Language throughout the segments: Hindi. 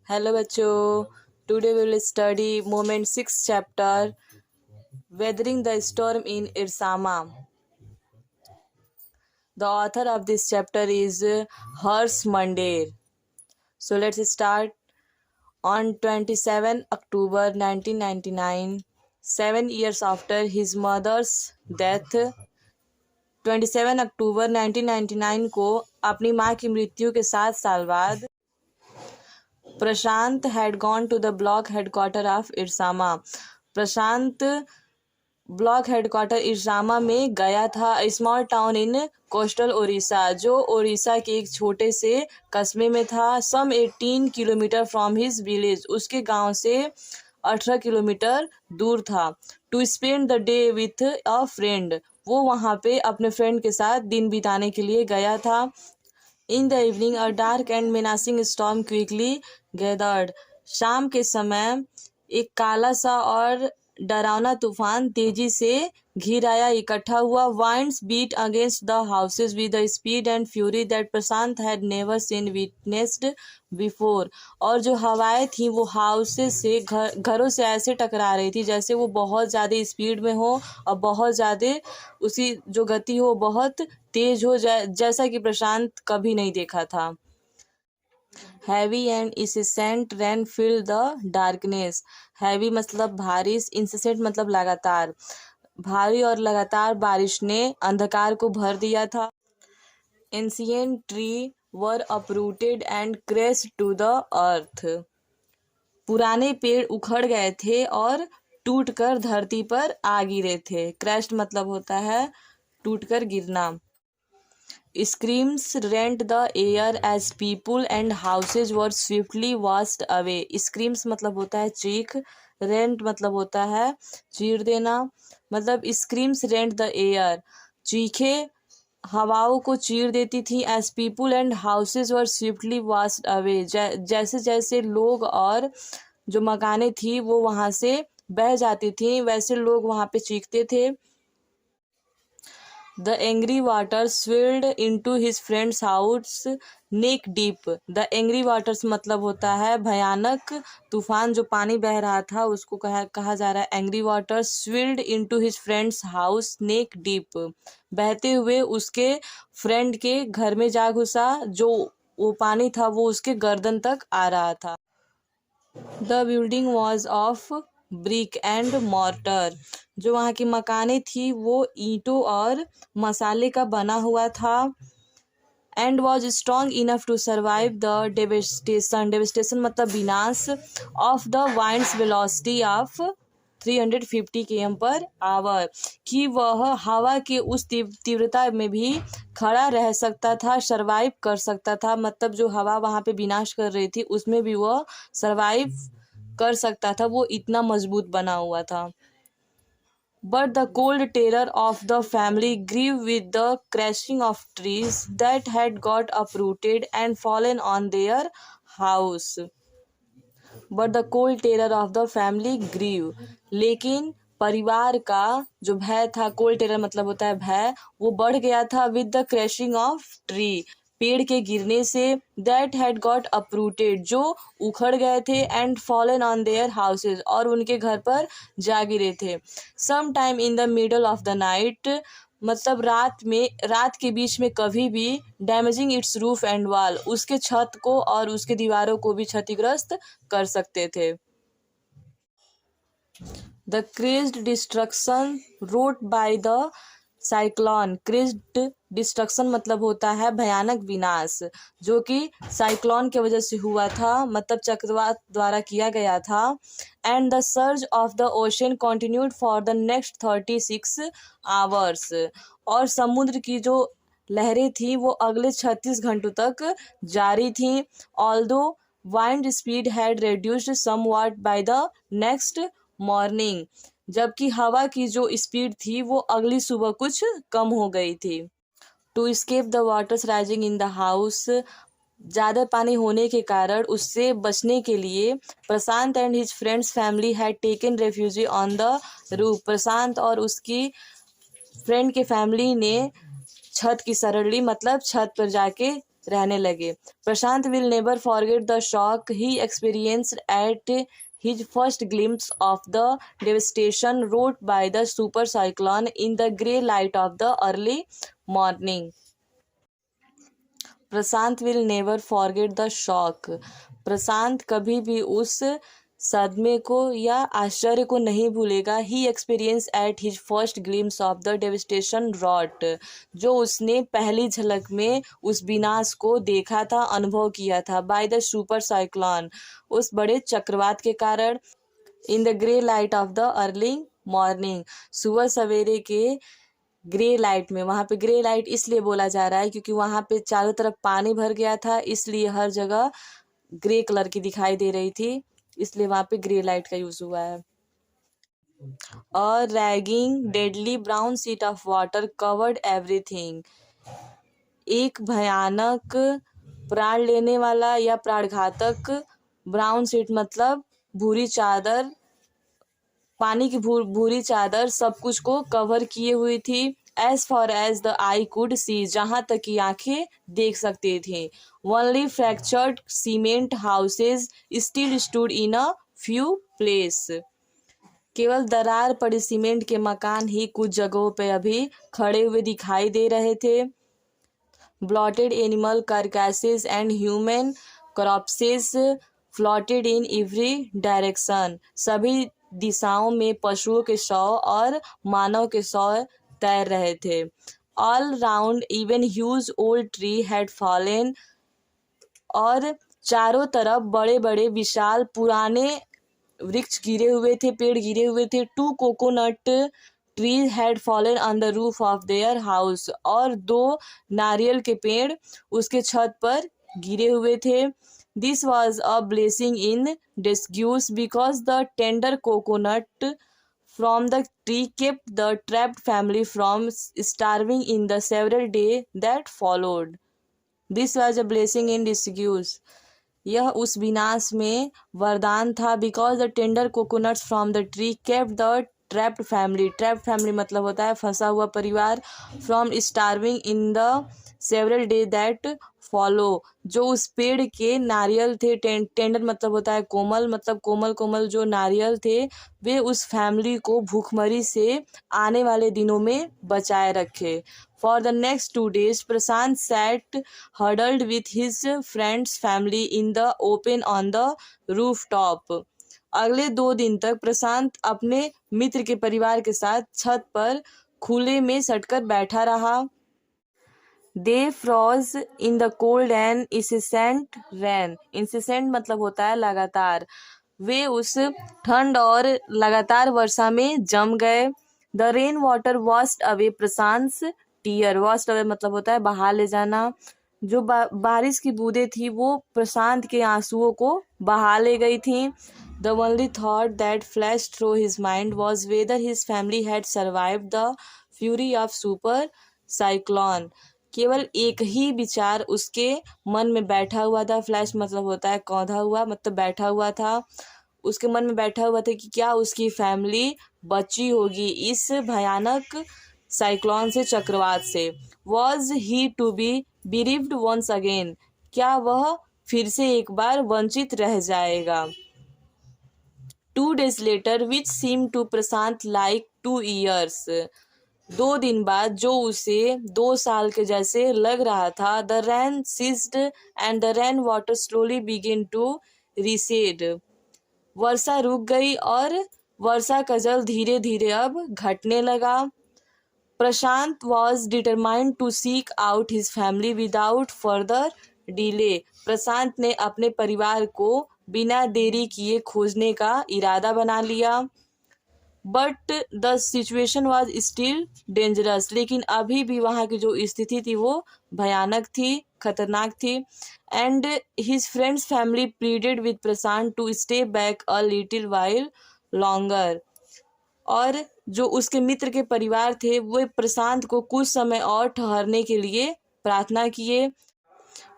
हेलो बच्चों, today we will study moment 6 chapter weathering the storm in Ersama. The author of this chapter is Hers Mandir. So let's start. On 27 October 1999, 7 years after his mother's death, 27 अक्टूबर 1999 को अपनी माँ की मृत्यु के 7 साल बाद Prashant had gone to the block headquarter of Ersama. Prashant block headquarter Ersama में गया था. Small town in coastal Odisha, जो ओडिशा के एक छोटे से कस्बे में था. Some 18 kilometre from his village, उसके गांव से 18 किलोमीटर दूर था. To spend the day with a friend, वो वहाँ पे अपने फ्रेंड के साथ दिन बिताने के लिए गया था. In the evening a dark and menacing storm quickly gathered, शाम के समय एक काला सा और डरावना तूफान तेजी से घिर आया, इकट्ठा हुआ. Winds beat against the houses with the speed and fury that Prashant had never seen witnessed before, और जो हवाएं थी वो हाउसेस से घरों से ऐसे टकरा रही थी जैसे वो बहुत ज़्यादा स्पीड में हो और बहुत ज़्यादा उसकी जो गति हो बहुत तेज हो, जैसा कि प्रशांत कभी नहीं देखा था. Heavy and incessant rain fill the darkness. Heavy मतलब भारी, इंसिसेंट मतलब लगातार. भारी और लगातार बारिश ने अंधकार को भर दिया था. Ancient tree were uprooted and crashed to the earth. पुराने पेड़ उखड़ गए थे और टूटकर धरती पर आ गिरे थे. क्रैश्ड मतलब होता है टूटकर गिरना. Screams rent the air as people and houses were swiftly washed away. Screams मतलब होता है चीख, rent मतलब होता है चीर देना. मतलब screams rent the air, चीखे हवाओं को चीर देती थी. as people and houses were swiftly washed away, जैसे जैसे लोग और जो मकानें थी वो वहाँ से बह जाती थी वैसे लोग वहाँ पे चीखते थे. The angry waters swirled into his friend's house neck deep. The angry waters मतलब होता है भयानक तूफान. जो पानी बह रहा था उसको कहा जा रहा है angry waters swirled into his friend's house neck deep. बहते हुए उसके फ्रेंड के घर में जा घुसा. जो वो पानी था वो उसके गर्दन तक आ रहा था. The building was of brick and mortar. जो वहाँ की मकानें थी वो ईंटों और मसाले का बना हुआ था. and was strong enough to survive the devastation मतलब विनाश of the wind's velocity of 350 km per hour, कि वह हवा के उस तीव्रता में भी खड़ा रह सकता था, सरवाइव कर सकता था. मतलब जो हवा वहाँ पे विनाश कर रही थी उसमें भी वह सरवाइव कर सकता था, वो इतना मजबूत बना हुआ था. But the cold terror of the family grew with the crashing of trees that had got uprooted and fallen on their house. But the cold terror of the family grew. लेकिन परिवार का जो भय था, कोल्ड टेरर मतलब होता है भय, वो बढ़ गया था. With the crashing of tree, पेड़ के गिरने से. दैट हैड गॉट अपरूटेड, जो उखड़ गए थे. And fallen on their houses, और उनके घर पर जा गिरे थे. Some time in the middle of the night मतलब रात के बीच में कभी भी. Damaging its roof and wall, उसके छत को और उसके दीवारों को भी क्षतिग्रस्त कर सकते थे. The crazed destruction wrought by the cyclone. Crazed destruction मतलब होता है भयानक विनाश, जो कि साइक्लोन की वजह से हुआ था, मतलब चक्रवात द्वारा किया गया था. And the surge of the ocean continued for the next 36 hours, और समुद्र की जो लहरें थी वो अगले 36 घंटों तक जारी थी. Although wind speed had reduced somewhat by the next morning, जबकि हवा की जो स्पीड थी वो अगली सुबह कुछ कम हो गई थी. To escape the waters rising in the house, ज़्यादा पानी होने के कारण उससे बचने के लिए Prashant and his friends family had taken refugee on the roof. Prashant और उसकी फ्रेंड के फैमिली ने छत की सरली मतलब छत पर जाके रहने लगे। Prashant will never forget the shock he experienced at his first glimpse of the devastation wrought by the super cyclone in the grey light of the early morning. Prashant will never forget the shock. Prashant कभी भी उस सदमे को या आश्चर्य को नहीं भूलेगा। He experience at his first glimpse of the devastation wrought, जो उसने पहली झलक में उस विनाश को देखा था, अनुभव किया था। बाय द सुपर साइक्लोन, उस बड़े चक्रवात के कारण। In the grey light of the early morning, सुबह सवेरे के ग्रे लाइट में। वहाँ पे ग्रे लाइट इसलिए बोला जा रहा है क्योंकि वहाँ पे चारों तरफ पानी भर गया था, इसलिए हर जगह ग्रे कलर की दिखाई दे रही थी, इसलिए वहाँ पे ग्रे लाइट का यूज हुआ है। और ragging deadly brown sheet of water covered everything, एक भयानक प्राण लेने वाला या प्राणघातक ब्राउन शीट मतलब भूरी चादर, पानी की भूरी चादर सब कुछ को कवर किए हुई थी। As far as the eye could see, जहां तक की आंखें देख सकती थी। Only fractured cement houses still stood in a few place, केवल दरार पड़ी सीमेंट के मकान ही कुछ जगहों पे अभी खड़े हुए दिखाई दे रहे थे। Blotted animal carcasses and human corpses floated in every direction, सभी दिशाओं में पशुओं के शव और मानव के शव तैर रहे थे। All round even huge old tree had fallen, और चारों तरफ बड़े बड़े विशाल पुराने वृक्ष गिरे हुए थे, पेड़ गिरे हुए थे। Two coconut trees had fallen on the roof of their house, और 2 नारियल के पेड़ उसके छत पर गिरे हुए थे। This was a blessing in disguise because the tender coconut from the tree kept the trapped family from starving in the several days that followed. This was a blessing in disguise. यह उस विनाश में वरदान था। Because the tender coconuts from the tree kept the trapped family, trapped family मतलब होता है फंसा हुआ परिवार। From starving in the several day that follow, जो उस पेड़ के नारियल थे, टेंडर मतलब होता है कोमल, मतलब कोमल कोमल जो नारियल थे, वे उस फैमिली को भूखमरी से आने वाले दिनों में बचाए रखे। For the next 2 days, Prashant sat huddled with his friend's family in the open on the rooftop. अगले 2 दिन तक प्रशांत अपने मित्र के परिवार के साथ छत पर खुले में सटकर बैठा रहा। They froze in the cold and incessant rain. Incessant मतलब होता है लगातार। वे उस ठंड और लगातार वर्षा में जम गए। The rain water washed away Prashant tear, washed away मतलब होता है बहा ले जाना। जो बारिश की बूंदें थी वो प्रशांत के आंसुओं को बहा ले गई थी। The only thought that flash through his mind was weather his family had survived the fury of super cyclone, केवल एक ही विचार उसके मन में बैठा हुआ था। फ्लैश मतलब होता है कौंधा हुआ, मतलब बैठा हुआ था, उसके मन में बैठा हुआ था कि क्या उसकी फैमिली बची होगी इस भयानक साइक्लोन से, चक्रवात से। Was he to be bereaved once again, क्या वह फिर से एक बार वंचित रह जाएगा। 2 days later, which seemed to Prashant like 2 years, 2 दिन बाद जो उसे 2 साल के जैसे लग रहा था। The rain ceased and the rain water slowly begin to recede, वर्षा रुक गई और वर्षा का जल धीरे धीरे अब घटने लगा। Prashant was determined to seek out his family without further delay, Prashant ने अपने परिवार को बिना देरी किए खोजने का इरादा बना लिया। But the situation was still dangerous, लेकिन अभी भी वहाँ की जो स्थिति थी वो भयानक थी, खतरनाक थी। And his friends family pleaded with Prashant to stay back a little while longer, और जो उसके मित्र के परिवार थे वो प्रशांत को कुछ समय और ठहरने के लिए प्रार्थना किए।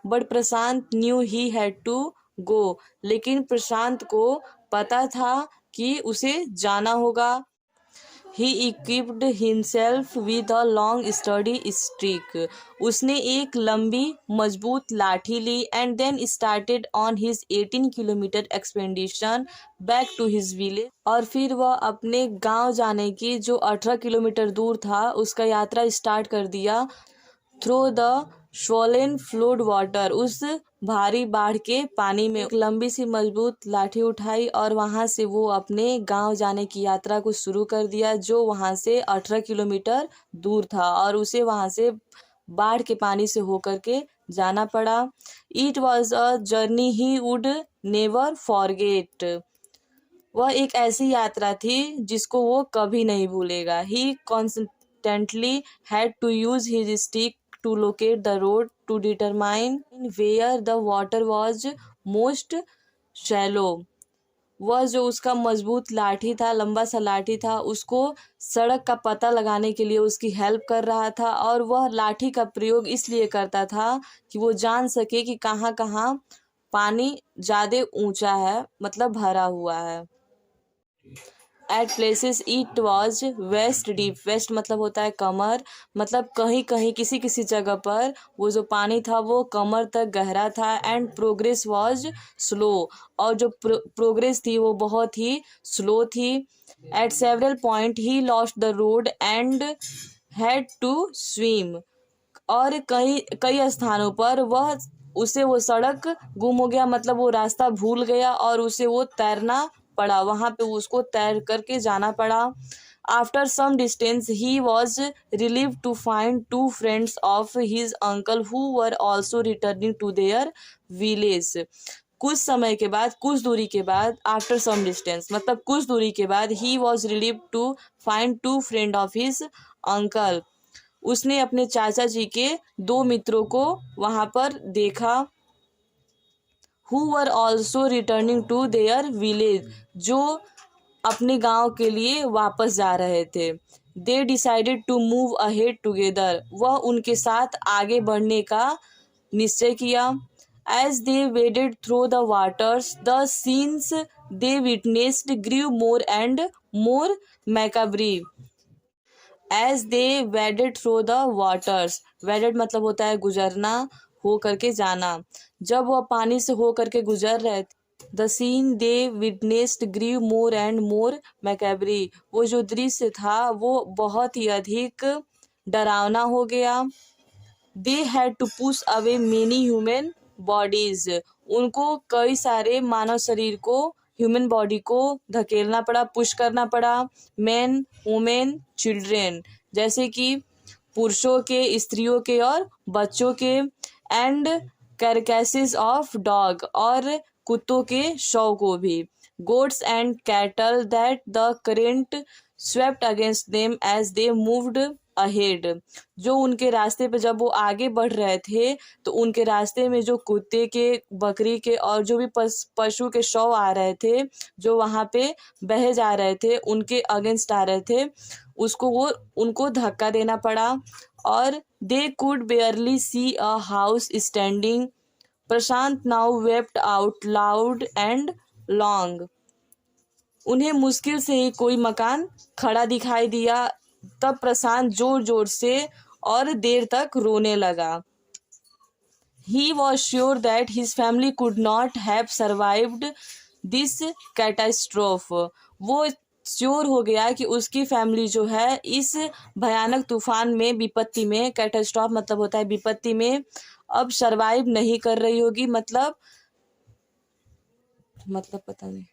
But Prashant knew he had to go, लेकिन प्रशांत को पता था कि उसे जाना होगा। He equipped himself with a long sturdy stick. उसने एक लंबी मजबूत लाठी ली and then started on his 18 kilometre expedition back to his village. और फिर वह अपने गांव जाने की जो 18 किलोमीटर दूर था उसका यात्रा स्टार्ट कर दिया through the swollen flood water, उस भारी बाढ़ के पानी में। एक लंबी सी मजबूत लाठी उठाई और वहां से वो अपने गांव जाने की यात्रा को शुरू कर दिया जो वहां से 18 किलोमीटर दूर था और उसे वहां से बाढ़ के पानी से होकर के जाना पड़ा। It was a journey he would never forget, वह एक ऐसी यात्रा थी जिसको वो कभी नहीं भूलेगा। He constantly had to use his stick to locate the road to determine where the water was most shallow. वह जो उसका मजबूत लाठी था, लंबा सा लाठी था, उसको सड़क का पता लगाने के लिए उसकी हेल्प कर रहा था और वह लाठी का प्रयोग इसलिए करता था कि वो जान सके कि कहाँ कहाँ पानी ज़्यादा ऊंचा है, मतलब भरा हुआ है। At places it was waist deep, waist मतलब होता है कमर, मतलब कहीं कहीं किसी किसी जगह पर वो जो पानी था वो कमर तक गहरा था। एंड प्रोग्रेस वॉज स्लो, और जो प्रोग्रेस थी वो बहुत ही स्लो थी। At several point he lost the road and had to swim, और कई स्थानों पर उसे वो सड़क गुम हो गया, मतलब वो रास्ता भूल गया और उसे वो तैरना पड़ा, वहां पे उसको तैर करके जाना पड़ा। After some distance he was relieved to find two friends of his uncle who were also returning to their village. कुछ समय के बाद, कुछ दूरी के बाद, आफ्टर सम डिस्टेंस मतलब कुछ दूरी के बाद, he was relieved to find two friend of his uncle, उसने अपने चाचा जी के दो मित्रों को वहां पर देखा। Who were also returning to their village, जो अपने गांव के लिए वापस जा रहे थे। They decided to move ahead together, वह उनके साथ आगे बढ़ने का निश्चय किया। As they waded through the waters the scenes they witnessed grew more and more macabre. As they waded through the waters, waded मतलब होता है गुजरना, हो करके जाना। जब वह पानी से हो करके गुजर रहे थे, the scene they witnessed grew more and more macabre, वो जो दृश्य था वो बहुत ही अधिक डरावना हो गया। They had to push away many human bodies, उनको कई सारे मानव शरीर को, ह्यूमन बॉडी को धकेलना पड़ा, पुश करना पड़ा। मैन, वुमेन, चिल्ड्रेन, जैसे कि पुरुषों के, स्त्रियों के और बच्चों के। एंड कैरकैसेस ऑफ डॉग, और कुत्तों के शव को भी। Goats and cattle that the current swept against them as they moved ahead, जो उनके रास्ते पे जब वो आगे बढ़ रहे थे तो उनके रास्ते में जो कुत्ते के, बकरी के और जो भी पशु के शव आ रहे थे, जो वहाँ पे बहे जा रहे थे, उनके अगेंस्ट आ रहे थे, उनको धक्का देना पड़ा। और they could barely see a house standing, Prashant now wept out loud and long, उन्हें मुश्किल से ही कोई मकान खड़ा दिखाई दिया, तब प्रशांत जोर जोर से और देर तक रोने लगा। He was sure that his family could not have survived this catastrophe, वो श्योर हो गया कि उसकी फैमिली जो है इस भयानक तूफान में, विपत्ति में, कैटास्ट्रोफ मतलब होता है विपत्ति में, अब सर्वाइव नहीं कर रही होगी, मतलब पता नहीं।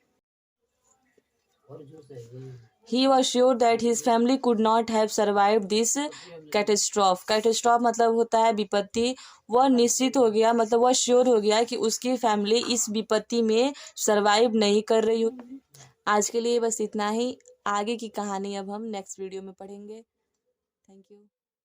He was sure that his family could not have survived this catastrophe. Catastrophe मतलब होता है विपत्ति। वह निश्चित हो गया, मतलब वह श्योर हो गया कि उसकी फैमिली इस विपत्ति में सरवाइव नहीं कर रही होगी। आज के लिए बस इतना ही, आगे की कहानी अब हम नेक्स्ट वीडियो में पढ़ेंगे। Thank you.